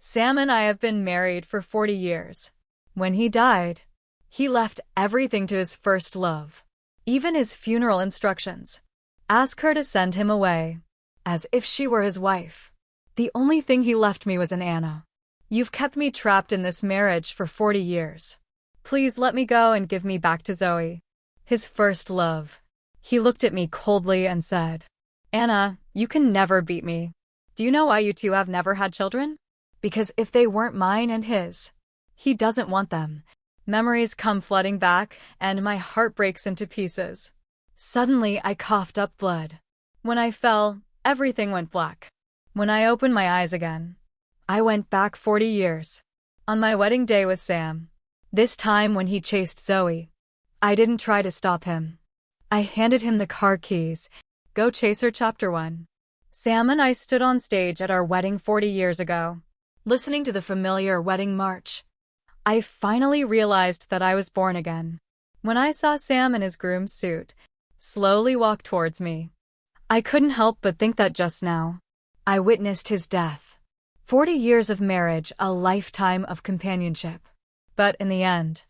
Sam and I have been married for 40 years. When he died, he left everything to his first love. Even his funeral instructions. Ask her to send him away. As if she were his wife. The only thing he left me was an Anna. You've kept me trapped in this marriage for 40 years. Please let me go and give me back to Zoe. His first love. He looked at me coldly and said, Anna, you can never beat me. Do you know why you two have never had children? Because if they weren't mine and his, he doesn't want them. Memories come flooding back, and my heart breaks into pieces. Suddenly, I coughed up blood. When I fell, everything went black. When I opened my eyes again, I went back 40 years. On my wedding day with Sam. This time when he chased Zoe. I didn't try to stop him. I handed him the car keys. Go chase her. Chapter 1. Sam and I stood on stage at our wedding 40 years ago, listening to the familiar wedding march. I finally realized that I was born again. When I saw Sam in his groom's suit, slowly walk towards me, I couldn't help but think that just now, I witnessed his death. 40 years of marriage, a lifetime of companionship. But in the end,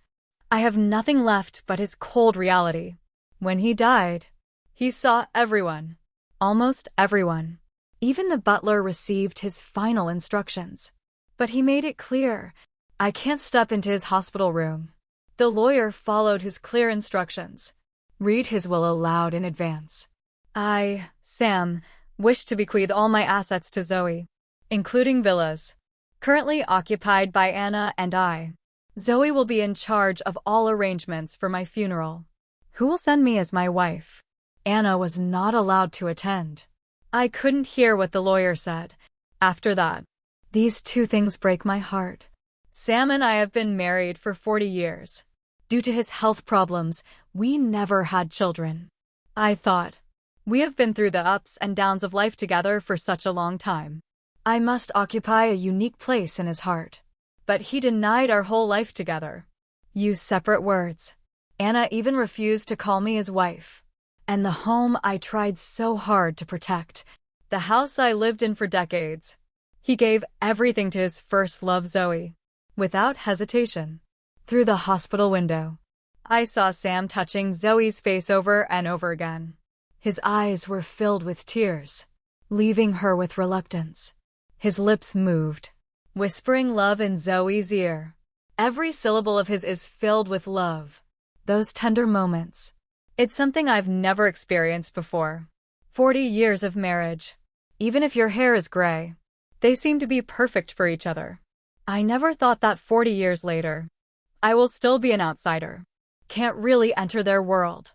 I have nothing left but his cold reality. When he died, he saw everyone. Almost everyone. Even the butler received his final instructions. But he made it clear, I can't step into his hospital room. The lawyer followed his clear instructions. Read his will aloud in advance. I, Sam, wish to bequeath all my assets to Zoe, including villas, currently occupied by Anna and I. Zoe will be in charge of all arrangements for my funeral. Who will send me as my wife? Anna was not allowed to attend. I couldn't hear what the lawyer said. After that, these two things break my heart. Sam and I have been married for 40 years. Due to his health problems, we never had children. I thought, we have been through the ups and downs of life together for such a long time. I must occupy a unique place in his heart. But he denied our whole life together. Used separate words. Anna even refused to call me his wife. And the home I tried so hard to protect. The house I lived in for decades. He gave everything to his first love, Zoe. Without hesitation. Through the hospital window, I saw Sam touching Zoe's face over and over again. His eyes were filled with tears, leaving her with reluctance. His lips moved, whispering love in Zoe's ear. Every syllable of his is filled with love. Those tender moments. It's something I've never experienced before. 40 years of marriage. Even if your hair is gray, they seem to be perfect for each other. I never thought that 40 years later, I will still be an outsider. Can't really enter their world.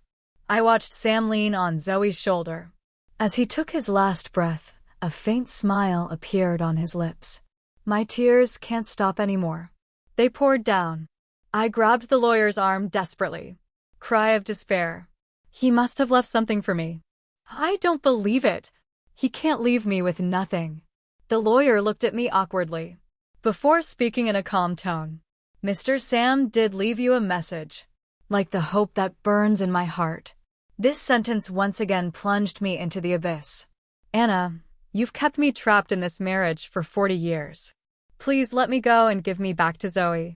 I watched Sam lean on Zoe's shoulder. As he took his last breath, a faint smile appeared on his lips. My tears can't stop anymore. They poured down. I grabbed the lawyer's arm desperately. Cry of despair. He must have left something for me. I don't believe it. He can't leave me with nothing. The lawyer looked at me awkwardly. Before speaking in a calm tone, Mr. Sam did leave you a message. Like the hope that burns in my heart. This sentence once again plunged me into the abyss. Anna, you've kept me trapped in this marriage for 40 years. Please let me go and give me back to Zoe.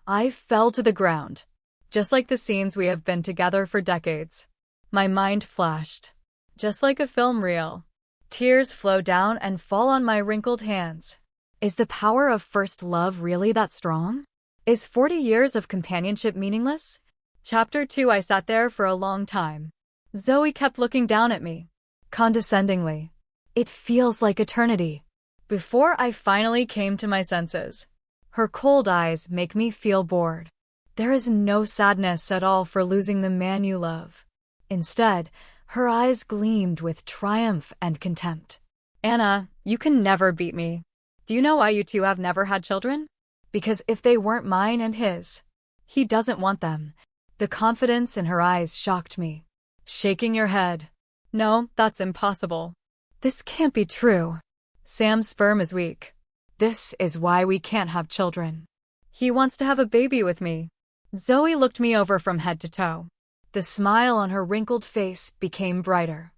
I fell to the ground. Just like the scenes we have been together for decades. My mind flashed. Just like a film reel. Tears flow down and fall on my wrinkled hands. Is the power of first love really that strong? Is 40 years of companionship meaningless? Chapter 2. I sat there for a long time. Zoe kept looking down at me. Condescendingly. It feels like eternity. Before I finally came to my senses. Her cold eyes make me feel bored. There is no sadness at all for losing the man you love. Instead, her eyes gleamed with triumph and contempt. Anna, you can never beat me. Do you know why you two have never had children? Because if they weren't mine and his, he doesn't want them. The confidence in her eyes shocked me. Shaking your head. No, that's impossible. This can't be true. Sam's sperm is weak. This is why we can't have children. He wants to have a baby with me. Zoe looked me over from head to toe. The smile on her wrinkled face became brighter.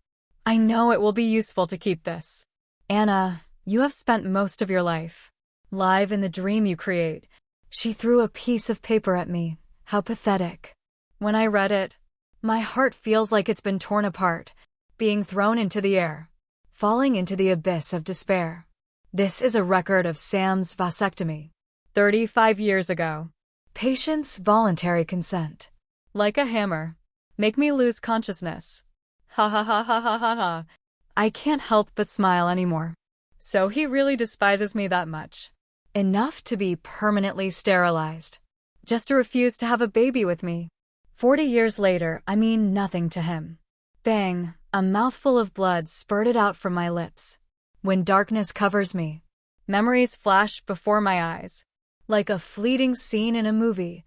I know it will be useful to keep this. Anna, you have spent most of your life Live in the dream you create. She threw a piece of paper at me. How pathetic. When I read it, my heart feels like it's been torn apart, being thrown into the air, falling into the abyss of despair. This is a record of Sam's vasectomy. 35 years ago. Patient's voluntary consent. Like a hammer. Make me lose consciousness. Ha ha ha ha ha ha ha. I can't help but smile anymore. So he really despises me that much. Enough to be permanently sterilized. Just to refuse to have a baby with me. 40 years later, I mean nothing to him. Bang, a mouthful of blood spurted out from my lips. When darkness covers me, memories flash before my eyes. Like a fleeting scene in a movie,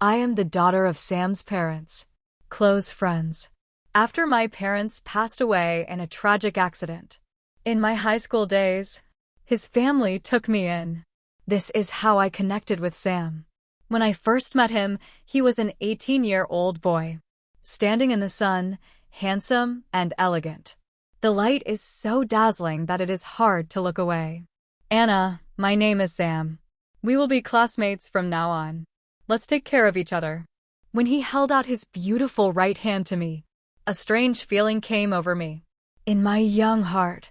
I am the daughter of Sam's parents. Close friends. After my parents passed away in a tragic accident. In my high school days, his family took me in. This is how I connected with Sam. When I first met him, he was an 18-year-old boy. Standing in the sun, handsome and elegant. The light is so dazzling that it is hard to look away. Anna, my name is Sam. We will be classmates from now on. Let's take care of each other. When he held out his beautiful right hand to me, a strange feeling came over me. In my young heart,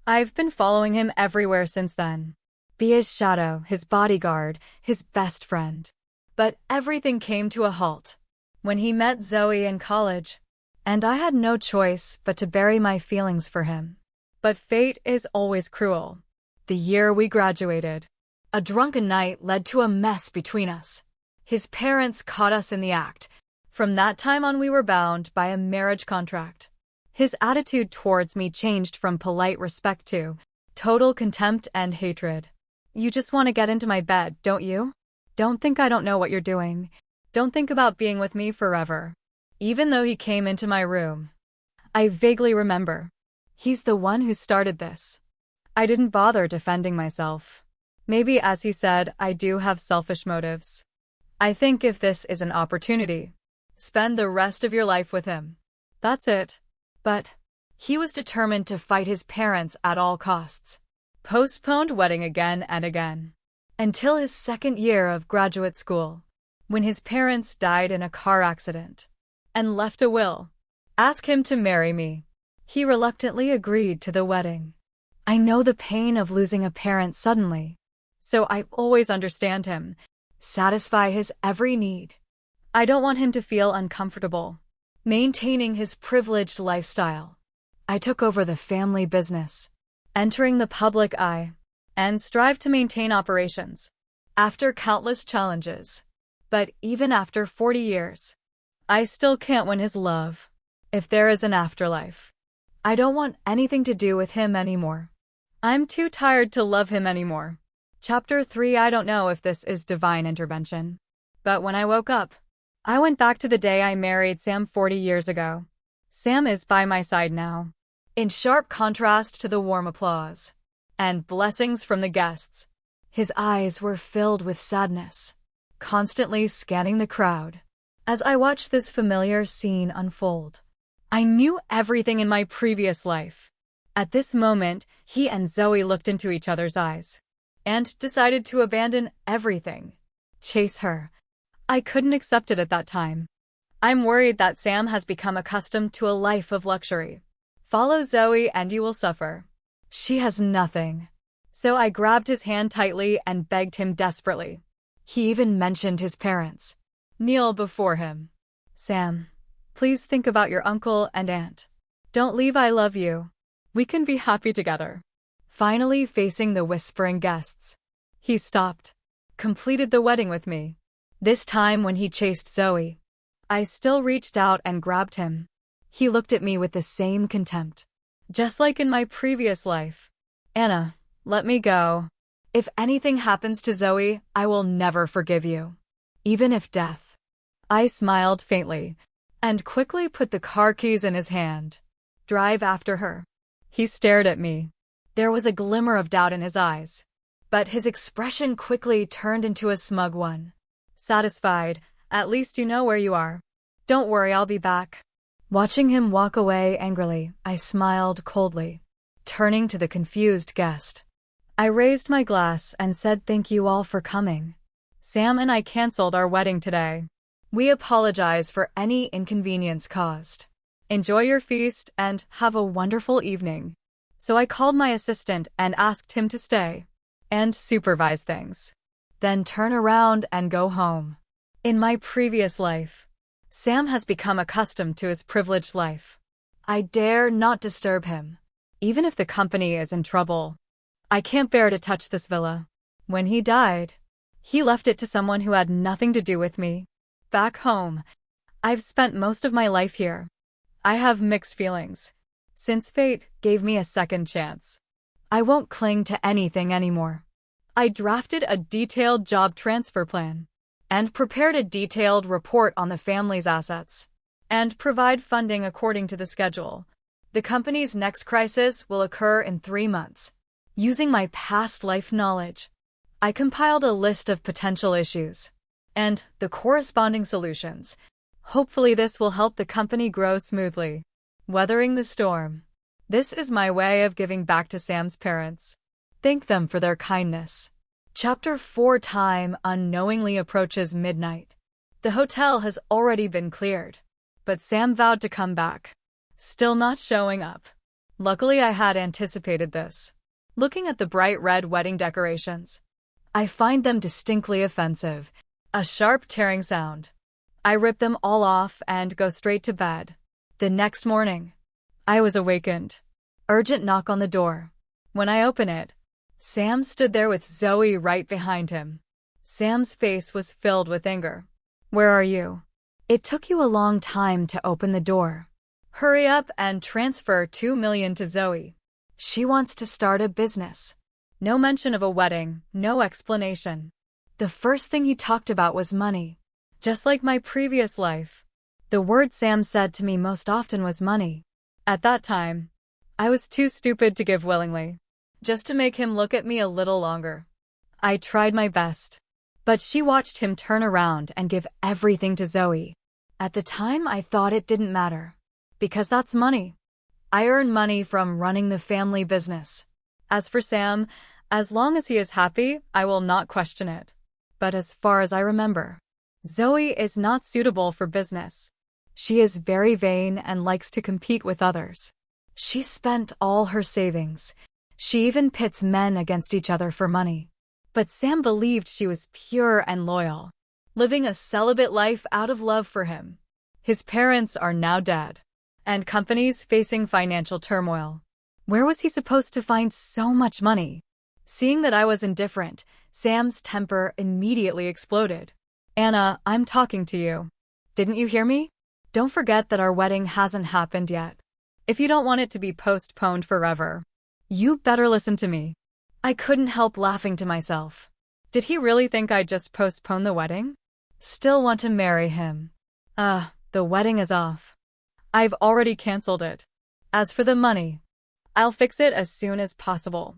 I've been following him everywhere since then. Be his shadow, his bodyguard, his best friend. But everything came to a halt when he met Zoe in college, and I had no choice but to bury my feelings for him. But fate is always cruel. The year we graduated, a drunken night led to a mess between us. His parents caught us in the act. From that time on, we were bound by a marriage contract. His attitude towards me changed from polite respect to total contempt and hatred. You just want to get into my bed, don't you? Don't think I don't know what you're doing. Don't think about being with me forever. Even though he came into my room, I vaguely remember. He's the one who started this. I didn't bother defending myself. Maybe, as he said, I do have selfish motives. I think if this is an opportunity, spend the rest of your life with him. That's it. But he was determined to fight his parents at all costs. Postponed wedding again and again. Until his second year of graduate school, when his parents died in a car accident and left a will. Ask him to marry me. He reluctantly agreed to the wedding. I know the pain of losing a parent suddenly, so I always understand him, satisfy his every need. I don't want him to feel uncomfortable, maintaining his privileged lifestyle. I took over the family business, entering the public eye, and strive to maintain operations. After countless challenges, but even after 40 years, I still can't win his love. If there is an afterlife, I don't want anything to do with him anymore. I'm too tired to love him anymore. Chapter 3. I don't know if this is divine intervention, but when I woke up, I went back to the day I married Sam 40 years ago. Sam is by my side now, in sharp contrast to the warm applause and blessings from the guests. His eyes were filled with sadness, constantly scanning the crowd. As I watched this familiar scene unfold, I knew everything in my previous life. At this moment, he and Zoe looked into each other's eyes and decided to abandon everything. Chase her. I couldn't accept it at that time. I'm worried that Sam has become accustomed to a life of luxury. Follow Zoe and you will suffer. She has nothing. So I grabbed his hand tightly and begged him desperately. He even mentioned his parents. Kneel before him. Sam, please think about your uncle and aunt. Don't leave. I love you. We can be happy together. Finally facing the whispering guests, he stopped, completed the wedding with me. This time when he chased Zoe, I still reached out and grabbed him. He looked at me with the same contempt, just like in my previous life. Anna, let me go. If anything happens to Zoe, I will never forgive you. Even if death. I smiled faintly and quickly put the car keys in his hand. Drive after her. He stared at me. There was a glimmer of doubt in his eyes, but his expression quickly turned into a smug one. Satisfied, at least you know where you are. Don't worry, I'll be back. Watching him walk away angrily, I smiled coldly, turning to the confused guest. I raised my glass and said thank you all for coming. Sam and I canceled our wedding today. We apologize for any inconvenience caused. Enjoy your feast and have a wonderful evening. So I called my assistant and asked him to stay and supervise things. Then turn around and go home. In my previous life, Sam has become accustomed to his privileged life. I dare not disturb him, even if the company is in trouble. I can't bear to touch this villa. When he died, he left it to someone who had nothing to do with me. Back home, I've spent most of my life here. I have mixed feelings, since fate gave me a second chance. I won't cling to anything anymore. I drafted a detailed job transfer plan and prepared a detailed report on the family's assets and provide funding according to the schedule. The company's next crisis will occur in 3 months. Using my past life knowledge, I compiled a list of potential issues and the corresponding solutions. Hopefully this will help the company grow smoothly. Weathering the storm. This is my way of giving back to Sam's parents. Thank them for their kindness. Chapter 4. Time unknowingly approaches midnight. The hotel has already been cleared, but Sam vowed to come back. Still not showing up. Luckily, I had anticipated this. Looking at the bright red wedding decorations, I find them distinctly offensive. A sharp tearing sound. I rip them all off and go straight to bed. The next morning, I was awakened. Urgent knock on the door. When I open it, Sam stood there with Zoe right behind him. Sam's face was filled with anger. Where are you? It took you a long time to open the door. Hurry up and transfer $2 million to Zoe. She wants to start a business. No mention of a wedding, no explanation. The first thing he talked about was money. Just like my previous life, the word Sam said to me most often was money. At that time, I was too stupid to give willingly, just to make him look at me a little longer. I tried my best, but she watched him turn around and give everything to Zoe. At the time, I thought it didn't matter, because that's money. I earn money from running the family business. As for Sam, as long as he is happy, I will not question it. But as far as I remember, Zoe is not suitable for business. She is very vain and likes to compete with others. She spent all her savings. She even pits men against each other for money. But Sam believed she was pure and loyal, living a celibate life out of love for him. His parents are now dead, and companies facing financial turmoil. Where was he supposed to find so much money? Seeing that I was indifferent, Sam's temper immediately exploded. Anna, I'm talking to you. Didn't you hear me? Don't forget that our wedding hasn't happened yet. If you don't want it to be postponed forever, you better listen to me. I couldn't help laughing to myself. Did he really think I'd just postpone the wedding? Still want to marry him. The wedding is off. I've already canceled it. As for the money, I'll fix it as soon as possible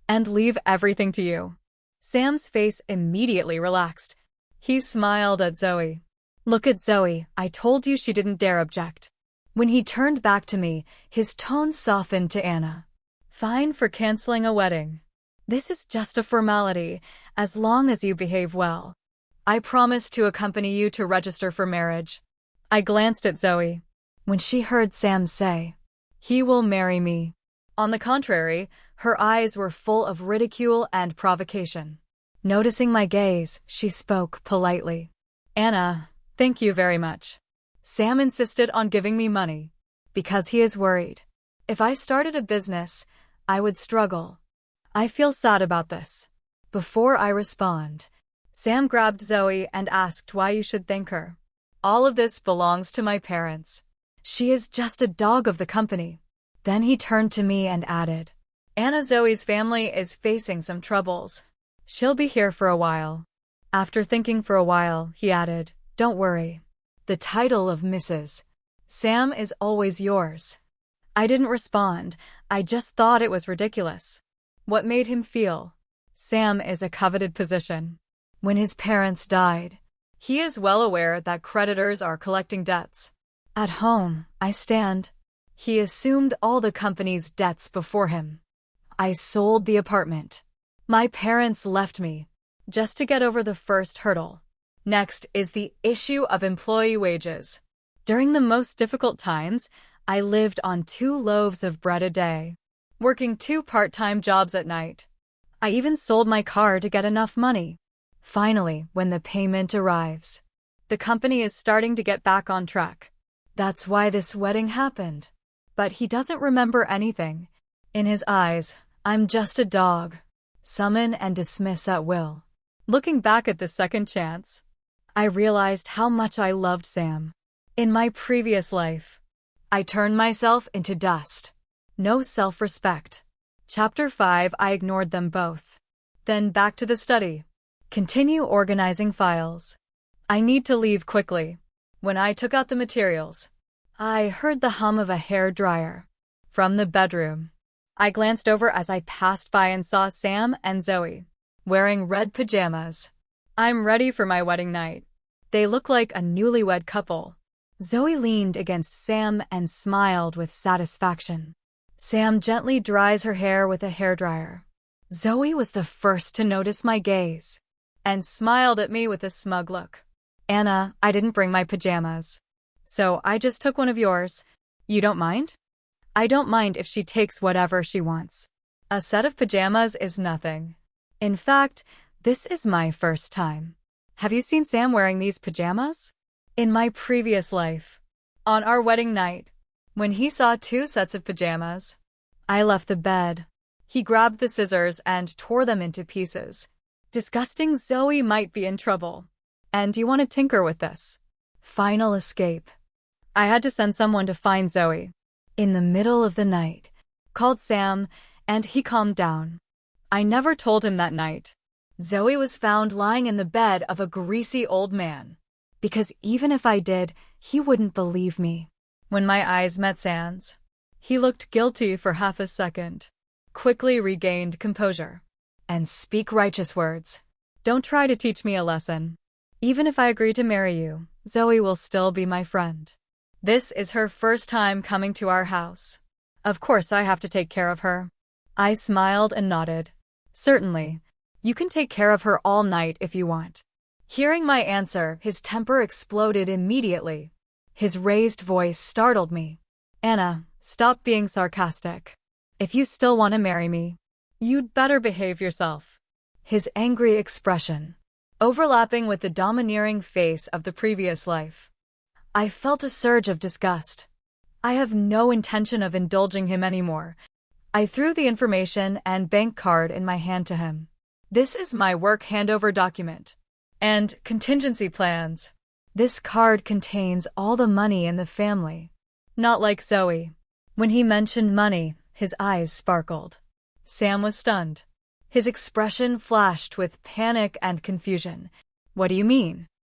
and leave everything to you. Sam's face immediately relaxed. He smiled at Zoe. Look at Zoe, I told you she didn't dare object. When he turned back to me, his tone softened to Anna. Fine for canceling a wedding. This is just a formality, as long as you behave well. I promise to accompany you to register for marriage. I glanced at Zoe. When she heard Sam say, he will marry me. On the contrary, her eyes were full of ridicule and provocation. Noticing my gaze, she spoke politely. Anna, thank you very much. Sam insisted on giving me money because he is worried. If I started a business, I would struggle. I feel sad about this. Before I respond, Sam grabbed Zoe and asked why you should thank her. All of this belongs to my parents. She is just a dog of the company. Then he turned to me and added, Anna, Zoe's family is facing some troubles. She'll be here for a while. After thinking for a while, he added, don't worry. The title of Mrs. Sam is always yours. I didn't respond. I just thought it was ridiculous. What made him feel? Sam is a coveted position. When his parents died, he is well aware that creditors are collecting debts. At home, I stand. He assumed all the company's debts before him. I sold the apartment. My parents left me just to get over the first hurdle. Next is the issue of employee wages. During the most difficult times, I lived on 2 loaves of bread a day, working 2 part-time jobs at night. I even sold my car to get enough money. Finally, when the payment arrives, the company is starting to get back on track. That's why this wedding happened. But he doesn't remember anything. In his eyes, I'm just a dog. Summon and dismiss at will. Looking back at the second chance, I realized how much I loved Sam. In my previous life, I turned myself into dust. No self-respect. Chapter 5, I ignored them both. Then back to the study. Continue organizing files. I need to leave quickly. When I took out the materials, I heard the hum of a hair dryer from the bedroom. I glanced over as I passed by and saw Sam and Zoe wearing red pajamas. I'm ready for my wedding night. They look like a newlywed couple. Zoe leaned against Sam and smiled with satisfaction. Sam gently dries her hair with a hairdryer. Zoe was the first to notice my gaze and smiled at me with a smug look. Anna, I didn't bring my pajamas, so I just took one of yours. You don't mind? I don't mind if she takes whatever she wants. A set of pajamas is nothing. In fact, this is my first time. Have you seen Sam wearing these pajamas? In my previous life, on our wedding night, when he saw 2 sets of pajamas, I left the bed. He grabbed the scissors and tore them into pieces. Disgusting. Zoe might be in trouble. And you want to tinker with this? Final escape. I had to send someone to find Zoe. In the middle of the night, called Sam, and he calmed down. I never told him that night. Zoe was found lying in the bed of a greasy old man. Because even if I did, he wouldn't believe me. When my eyes met Sam's, he looked guilty for half a second, quickly regained composure. And speak righteous words. Don't try to teach me a lesson. Even if I agree to marry you, Zoe will still be my friend. This is her first time coming to our house. Of course I have to take care of her. I smiled and nodded. Certainly. You can take care of her all night if you want. Hearing my answer, his temper exploded immediately. His raised voice startled me. Anna, stop being sarcastic. If you still want to marry me, you'd better behave yourself. His angry expression, overlapping with the domineering face of the previous life. I felt a surge of disgust. I have no intention of indulging him anymore. I threw the information and bank card in my hand to him. This is my work handover document. And contingency plans. This card contains all the money in the family. Not like Zoe. When he mentioned money, his eyes sparkled. Sam was stunned. His expression flashed with panic and confusion. What do you mean?